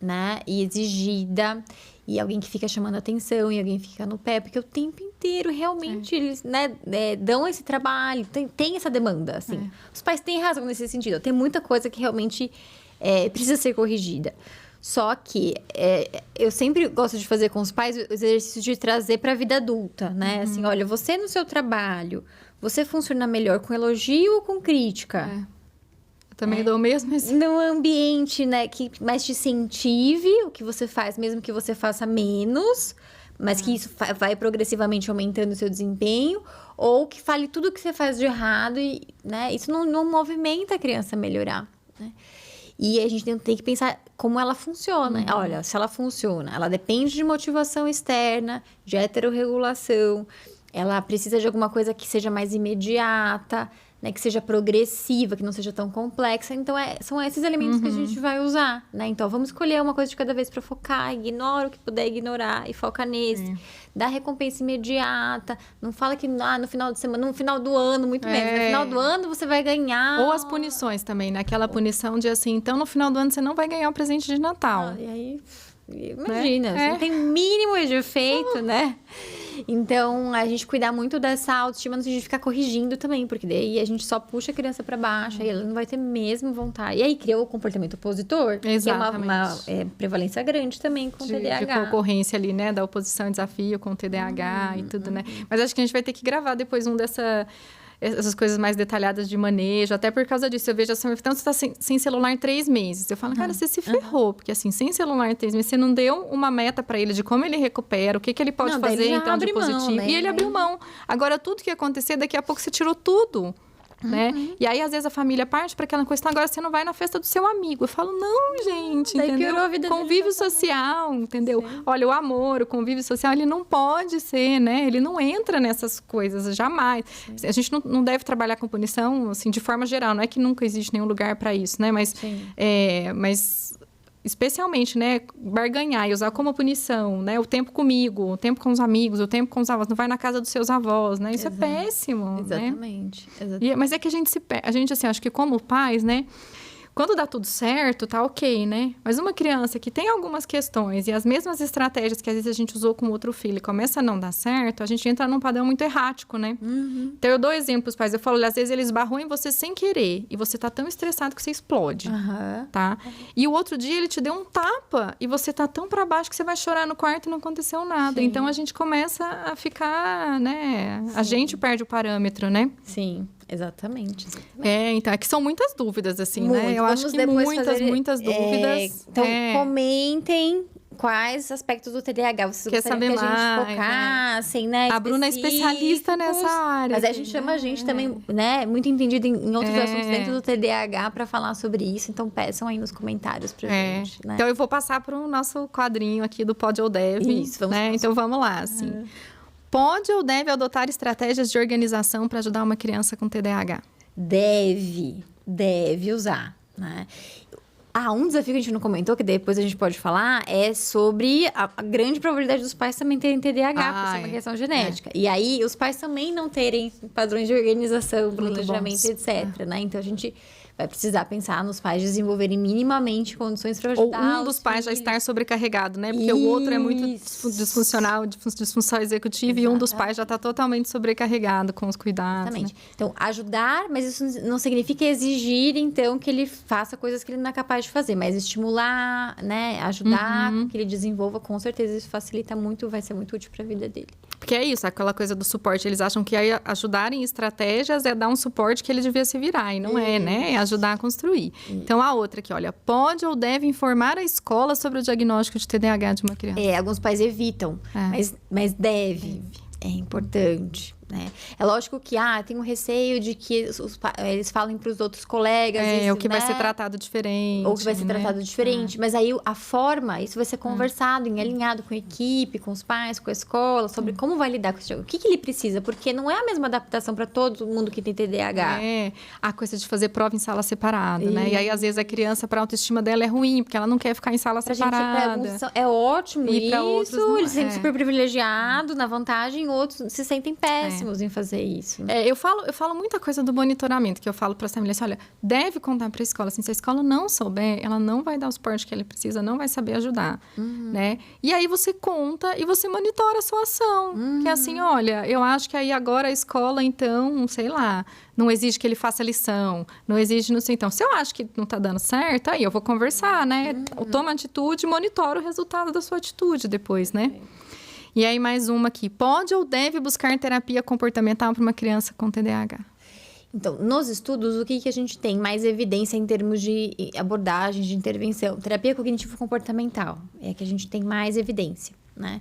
né? E exigida. E alguém que fica chamando atenção, e alguém fica no pé. Porque o tempo inteiro, realmente, eles, né, dão esse trabalho. Tem essa demanda, assim. Os pais têm razão nesse sentido. Tem muita coisa que realmente precisa ser corrigida. Só que eu sempre gosto de fazer com os pais o exercício de trazer para a vida adulta, né? Assim, olha, você no seu trabalho, você funciona melhor com elogio ou com crítica? Eu também dou o mesmo exemplo. Num ambiente, né, que mais te incentive o que você faz, mesmo que você faça menos, mas que isso vai progressivamente aumentando o seu desempenho, ou que fale tudo o que você faz de errado e, né, isso não movimenta a criança a melhorar, né? E a gente tem que pensar como ela funciona. Olha, se ela funciona, ela depende de motivação externa, de heterorregulação, ela precisa de alguma coisa que seja mais imediata, né, que seja progressiva, que não seja tão complexa. Então, são esses elementos que a gente vai usar, né? Então, vamos escolher uma coisa de cada vez para focar, ignora o que puder ignorar e foca nesse. Dá recompensa imediata. Não fala que no final de semana, no final do ano, muito menos. No final do ano você vai ganhar. Ou as punições também, né? Aquela punição de assim, então no final do ano você não vai ganhar o presente de Natal. E aí, imagina, você não tem mínimo de efeito, né? Então, a gente cuidar muito dessa autoestima, não de ficar corrigindo também, porque daí a gente só puxa a criança para baixo, aí ela não vai ter mesmo vontade. E aí cria o comportamento opositor, exatamente, que é uma prevalência grande também com TDAH. De concorrência ali, né? Da oposição e desafio com TDAH e tudo, né? Mas acho que a gente vai ter que gravar depois essas coisas mais detalhadas de manejo, até por causa disso. Eu vejo assim, então você tá sem celular em 3 meses. Eu falo, cara, você se ferrou, porque assim, sem celular em 3 meses, você não deu uma meta para ele de como ele recupera, o que ele pode fazer, então, de positivo. Mão, né? E ele abriu mão. Agora, tudo que ia acontecer, daqui a pouco você tirou tudo. Né? E aí, às vezes, a família parte para aquela questão, agora você não vai na festa do seu amigo. Eu falo, não, gente, daí entendeu? Piorou a vida convívio social, entendeu? Sim. Olha, o amor, o convívio social, ele não pode ser, né? Ele não entra nessas coisas, jamais. Sim. A gente não deve trabalhar com punição, assim, de forma geral. Não é que nunca existe nenhum lugar para isso, né? Mas especialmente, né, barganhar e usar como punição, né, o tempo comigo, o tempo com os amigos, o tempo com os avós, não vai na casa dos seus avós, né, isso é péssimo, exatamente, né? Exatamente. Mas é que a gente, assim, acho que como pais, né, quando dá tudo certo, tá ok, né? Mas uma criança que tem algumas questões e as mesmas estratégias que às vezes a gente usou com outro filho e começa a não dar certo, a gente entra num padrão muito errático, né? Então, eu dou exemplos, pais. Eu falo, às vezes eles barram em você sem querer e você tá tão estressado que você explode, tá? E o outro dia ele te deu um tapa e você tá tão pra baixo que você vai chorar no quarto e não aconteceu nada. Sim. Então, a gente começa a ficar, né? Sim. A gente perde o parâmetro, Sim. Exatamente. Então, é que são muitas dúvidas, assim, né? Eu acho que muitas dúvidas. Então, comentem quais aspectos do TDAH vocês gostariam que a gente focassem, né? A Bruna é especialista nessa área. Mas a gente chama a gente também, né? Muito entendida em outros assuntos dentro do TDAH para falar sobre isso. Então, peçam aí nos comentários pra gente, né? Então, eu vou passar para o nosso quadrinho aqui do Pode ou Deve. Isso, vamos né? Então, vamos lá, assim. Pode ou deve adotar estratégias de organização para ajudar uma criança com TDAH? Deve usar, né? Um desafio que a gente não comentou, que depois a gente pode falar, é sobre a grande probabilidade dos pais também terem TDAH, por ser uma questão genética. E aí, os pais também não terem padrões de organização, planejamento, etc, né? Então, a gente vai precisar pensar nos pais desenvolverem minimamente condições para ajudar. Ou um dos pais já estar sobrecarregado, né? Porque o outro é muito disfuncional, disfunção executiva, e um dos pais já está totalmente sobrecarregado com os cuidados. Exatamente. Né? Então, ajudar, mas isso não significa exigir, então, que ele faça coisas que ele não é capaz de fazer, mas estimular, né? Ajudar, que ele desenvolva, com certeza isso facilita muito, vai ser muito útil para a vida dele. Porque é isso, aquela coisa do suporte. Eles acham que ajudar em estratégias é dar um suporte que ele devia se virar. E não é, né? É ajudar a construir. Então, a outra aqui, olha. Pode ou deve informar a escola sobre o diagnóstico de TDAH de uma criança? Alguns pais evitam, mas deve. É importante, né? É lógico que, tem um receio de que eles falem para os outros colegas. Isso, ou que vai ser tratado diferente. Ou que vai ser tratado diferente. Mas aí, a forma, isso vai ser conversado, alinhado com a equipe, com os pais, com a escola, sobre como vai lidar com isso. O que ele precisa? Porque não é a mesma adaptação para todo mundo que tem TDAH. A coisa de fazer prova em sala separada, né? E aí, às vezes, a criança, para a autoestima dela, é ruim, porque ela não quer ficar em sala separada. É ótimo e para outros não, eles se sentem super privilegiados na vantagem, outros se sentem péssimos em fazer isso. Eu falo muita coisa do monitoramento, que eu falo para as famílias, olha, deve contar para a escola, assim, se a escola não souber, ela não vai dar o suporte que ele precisa, não vai saber ajudar, né? E aí você conta e você monitora a sua ação, que é assim, olha, eu acho que aí agora a escola, então, sei lá, não exige que ele faça lição, não exige, não sei, então, se eu acho que não tá dando certo, aí eu vou conversar, né? Toma atitude, monitora o resultado da sua atitude depois, né? E aí, mais uma aqui. Pode ou deve buscar terapia comportamental para uma criança com TDAH? Então, nos estudos, o que a gente tem mais evidência em termos de abordagem, de intervenção? Terapia cognitivo-comportamental é a que a gente tem mais evidência, né?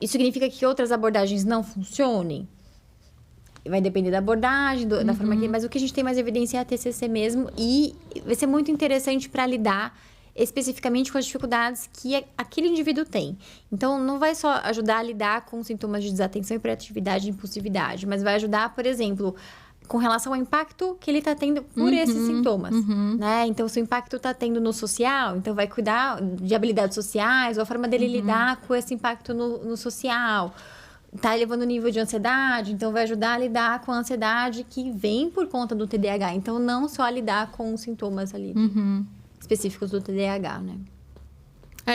Isso significa que outras abordagens não funcionem? Vai depender da abordagem, da forma que... Mas o que a gente tem mais evidência é a TCC mesmo. E vai ser muito interessante para lidar especificamente com as dificuldades que aquele indivíduo tem. Então, não vai só ajudar a lidar com sintomas de desatenção, hiperatividade e impulsividade, mas vai ajudar, por exemplo, com relação ao impacto que ele está tendo por esses sintomas, né? Então, se o impacto está tendo no social, então vai cuidar de habilidades sociais, ou a forma dele lidar com esse impacto no social. Tá elevando o nível de ansiedade, então vai ajudar a lidar com a ansiedade que vem por conta do TDAH. Então, não só lidar com os sintomas ali específicos do TDAH, né?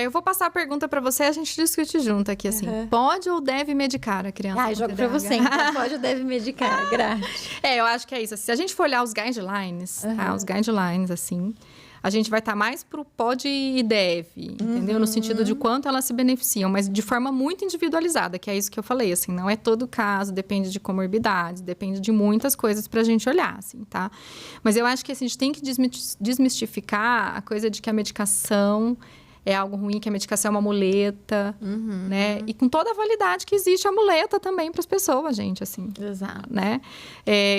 Eu vou passar a pergunta para você, a gente discute junto aqui, assim. Pode ou deve medicar a criança com jogo TDAH? Para você, então pode ou deve medicar, Grazi. Eu acho que é isso. Se a gente for olhar os guidelines, os guidelines, assim, a gente vai estar mais pro pode e deve, entendeu? No sentido de quanto elas se beneficiam, mas de forma muito individualizada, que é isso que eu falei, assim, não é todo caso, depende de comorbidades, depende de muitas coisas pra gente olhar, assim, tá? Mas eu acho que assim, a gente tem que desmistificar a coisa de que a medicação é algo ruim, que a medicação é uma muleta, né? E com toda a validade que existe a muleta também para as pessoas, gente, assim. Exato. Né?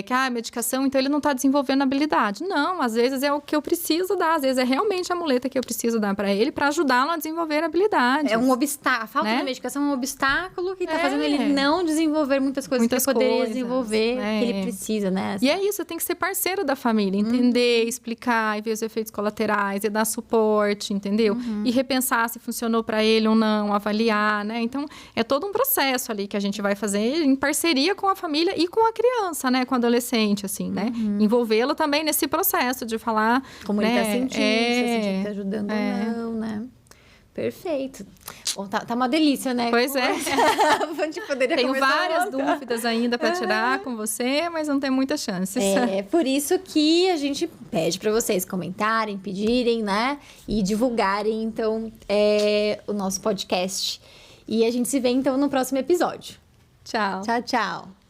Que a medicação, então, ele não está desenvolvendo habilidade. Não, às vezes é o que eu preciso dar. Às vezes é realmente a muleta que eu preciso dar para ele para ajudá-lo a desenvolver habilidades. É um obstáculo. A falta de medicação é um obstáculo que está fazendo ele não desenvolver muitas coisas que ele poderia desenvolver, que ele precisa, né? E é isso, tem que ser parceiro da família. Entender, explicar, e ver os efeitos colaterais, e dar suporte, entendeu? E repensar se funcionou para ele ou não, avaliar, né? Então, é todo um processo ali que a gente vai fazer em parceria com a família e com a criança, né? Com o adolescente, assim, né? Envolvê-lo também nesse processo de falar... Como ele tá sentindo, se ele tá ajudando ou não, né? Perfeito. Bom, tá uma delícia, né? Pois é. A gente poderia Tenho várias dúvidas ainda para tirar com você, mas não tem muitas chances. É por isso que a gente pede para vocês comentarem, pedirem, né? E divulgarem, então, o nosso podcast. E a gente se vê, então, no próximo episódio. Tchau. Tchau, tchau.